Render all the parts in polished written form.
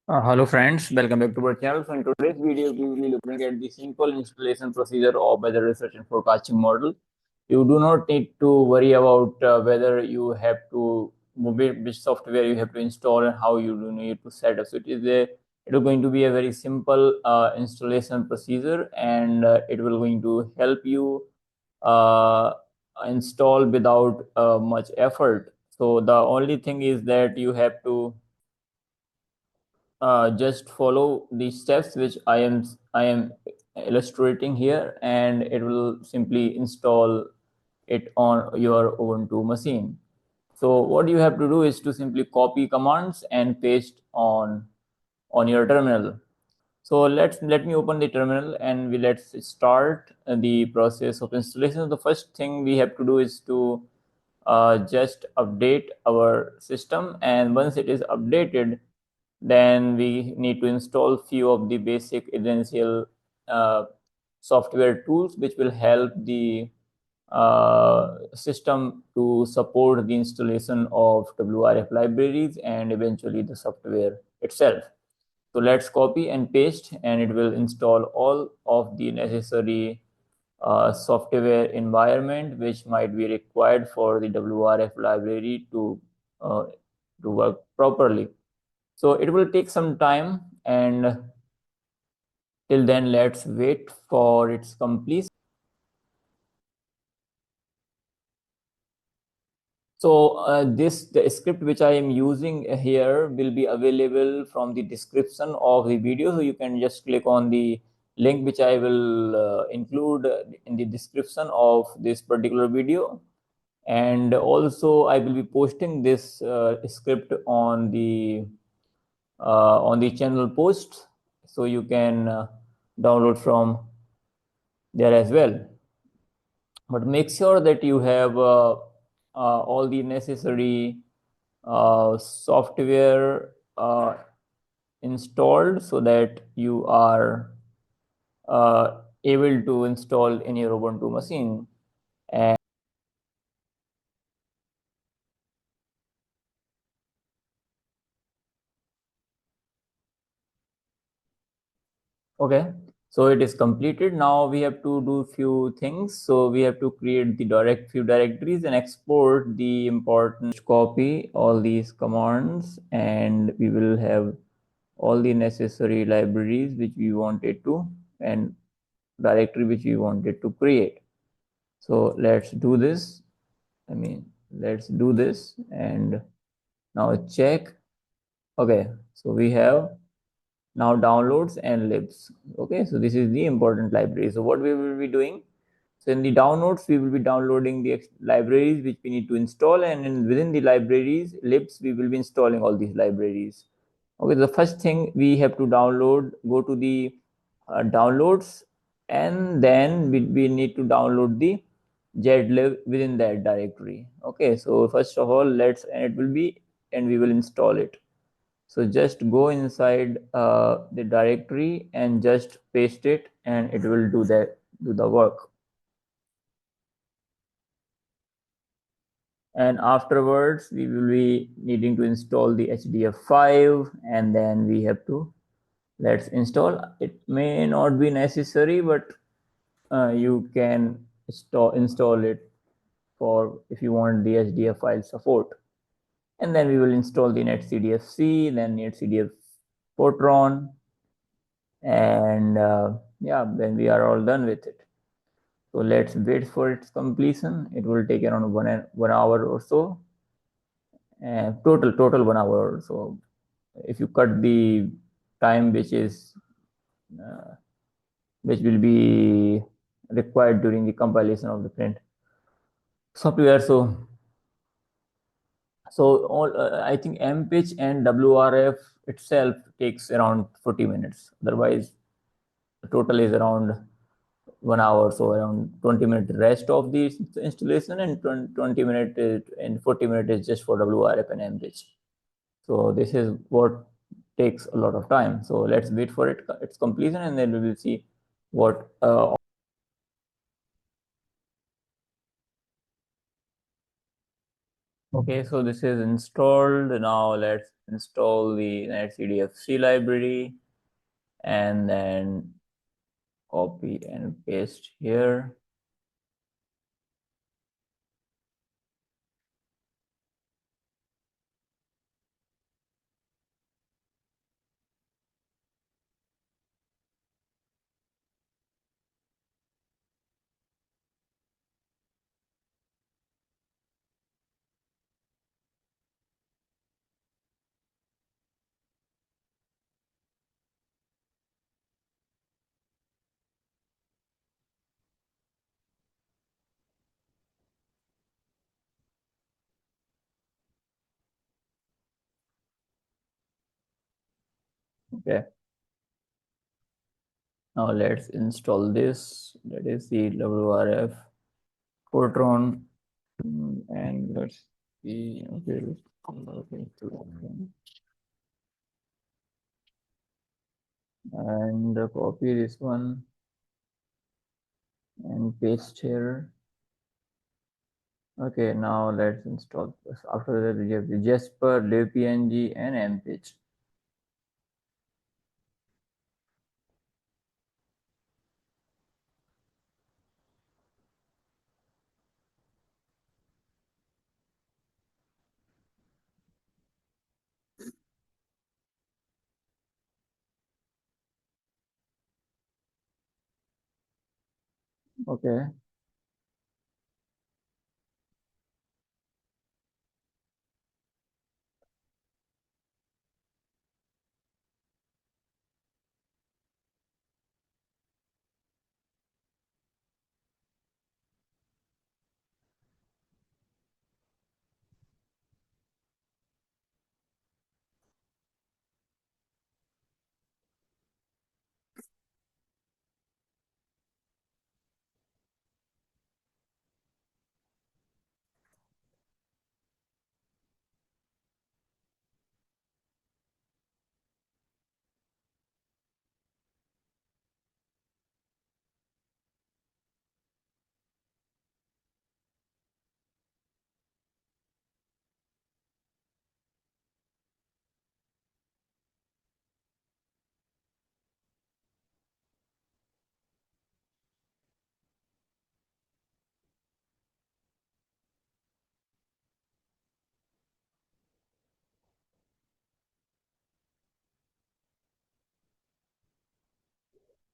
Hello friends, welcome back to our channel. So in today's video, we will be looking at the simple installation procedure of weather research and forecasting model. You do not need to worry about whether you have to which software you have to install and how you do need to set up. So it is going to be a very simple installation procedure, and it will going to help you uh, install without much effort. So the only thing is that you have to just follow the steps which I am illustrating here, and it will simply install it on your Ubuntu machine. So what you have to do is to simply copy commands and paste on your terminal. So let me open the terminal, and let's start the process of installation. The first thing we have to do is to just update our system, and once it is updated, then we need to install few of the basic essential uh, software tools which will help the system to support the installation of WRF libraries and eventually the software itself. So let's copy and paste, and it will install all of the necessary software environment which might be required for the WRF library uh, to work properly. So it will take some time, and till then, let's wait for its completion. So the script which I am using here will be available from the description of the video. So you can just click on the link which I will include in the description of this particular video. And also I will be posting this script on the channel post, so you can download from there as well. But make sure that you have all the necessary software installed so that you are able to install in your Ubuntu machine. And okay, so it is completed. Now we have to do few things. So we have to create the few directories and export the important, copy all these commands, and we will have all the necessary libraries which we wanted to, and directory which we wanted to create. So let's do this. Let's do this, and now check. Okay, so we have now downloads and libs. Okay, so this is the important library. So what we will be doing, so in the downloads we will be downloading the libraries which we need to install, and within the libraries libs we will be installing all these libraries. Okay, the first thing we have to download, go to the downloads, and then we need to download the zlib within that directory. Okay, so first of all, and it will be, and we will install it. So just go inside the directory and just paste it, and it will do the work. And afterwards we will be needing to install the HDF5, and then we have to let's install. It may not be necessary, but you can install it for if you want the HDF file support. And then we will install the netcdfc, then netcdf Fortran, and yeah, then we are all done with it. So let's wait for its completion. It will take around 1 hour or so, and total 1 hour or so. If you cut the time uh, which will be required during the compilation of the print software. So all I think mpitch and WRF itself takes around 40 minutes. Otherwise, the total is around 1 hour. So around 20 minute rest of the installation, and 20 minute and 40 minutes is just for WRF and mpitch. So this is what takes a lot of time. So let's wait for its completion, and then we will see what Okay, so this is installed. Now let's install the netcdfc library and then copy and paste here. Okay, now let's install this. That is the WRF Fortron. And let's see. Okay, and copy this one and paste here. Okay, now let's install this. After that, we have the Jasper, LibPNG, and MPage. Okay,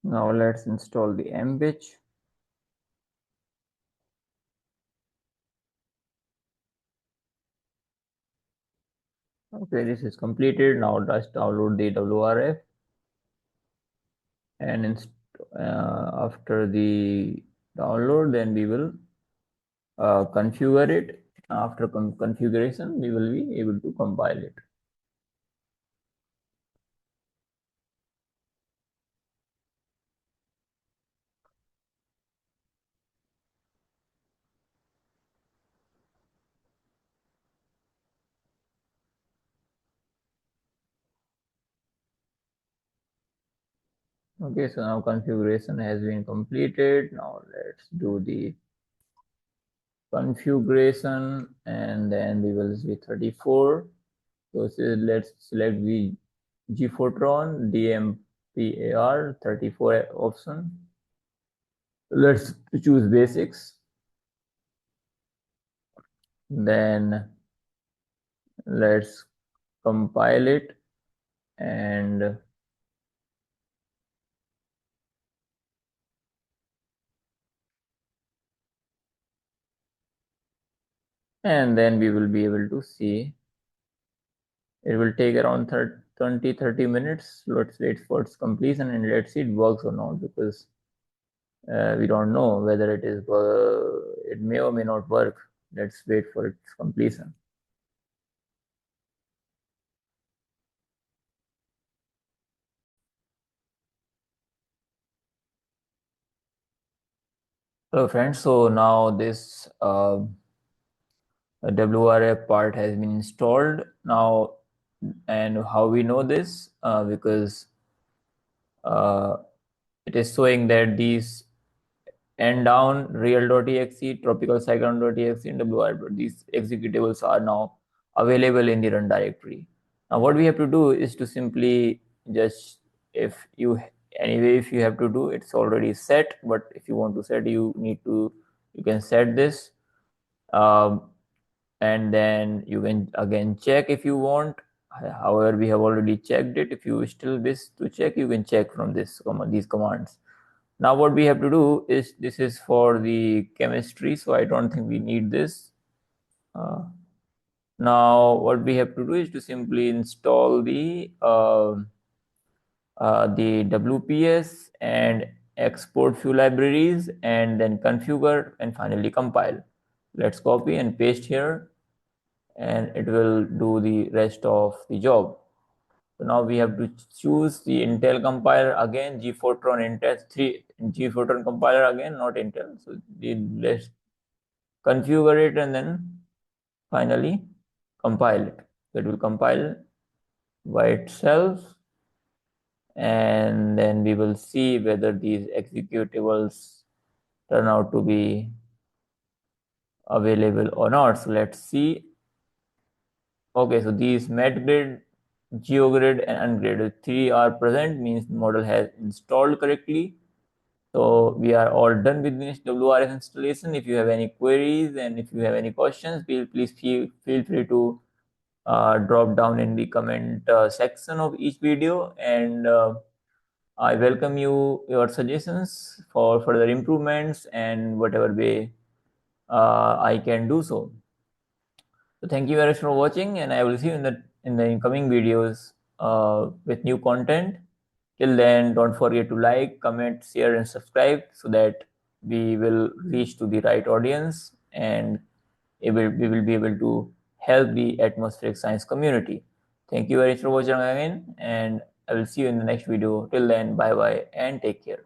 now let's install the MPage. Okay, this is completed. Now just download the WRF and after the download, then we will configure it. After configuration, we will be able to compile it. Okay, so now configuration has been completed. Now let's do the configuration and then we will see 34. So let's select the G-Fortron DMPAR 34 option. Let's choose basics. Then let's compile it and then we will be able to see. It will take around 30 minutes. Let's wait for its completion and let's see it works or not, because we don't know whether it may or may not work. Let's wait for its completion. Hello friends, so now this WRF part has been installed now. And how we know this? Because it is showing that these and down real.exe, tropical cyclone.exe, and WRF. These executables are now available in the run directory. Now what we have to do is to simply just, if you anyway, if you have to do, it's already set, but if you want to set, you can set this, and then you can again check if you want. However, we have already checked it. If you still wish to check, you can check from these commands. Now what we have to do is, this is for the chemistry, so I don't think we need this. Now what we have to do is to simply install the WPS and export few libraries, and then configure and finally compile. Let's copy and paste here, and it will do the rest of the job. So now we have to choose the Intel compiler again, G-Fortran Intel 3, G-Fortran compiler again, not Intel. So let's configure it and then finally compile it. So it will compile by itself, and then we will see whether these executables turn out to be available or not. So let's see. Okay, so these MetGrid, GeoGrid, and ungrid, three are present, means the model has installed correctly. So we are all done with this WRF installation. If you have any queries and if you have any questions, please feel free to drop down in the comment section of each video, and I welcome your suggestions for further improvements and whatever way I can do so. So thank you very much for watching, and I will see you in the incoming videos with new content. Till then, don't forget to like, comment, share, and subscribe so that we will reach to the right audience, and we will be able to help the atmospheric science community. Thank you very much for watching again, and I will see you in the next video. Till then, bye bye and take care.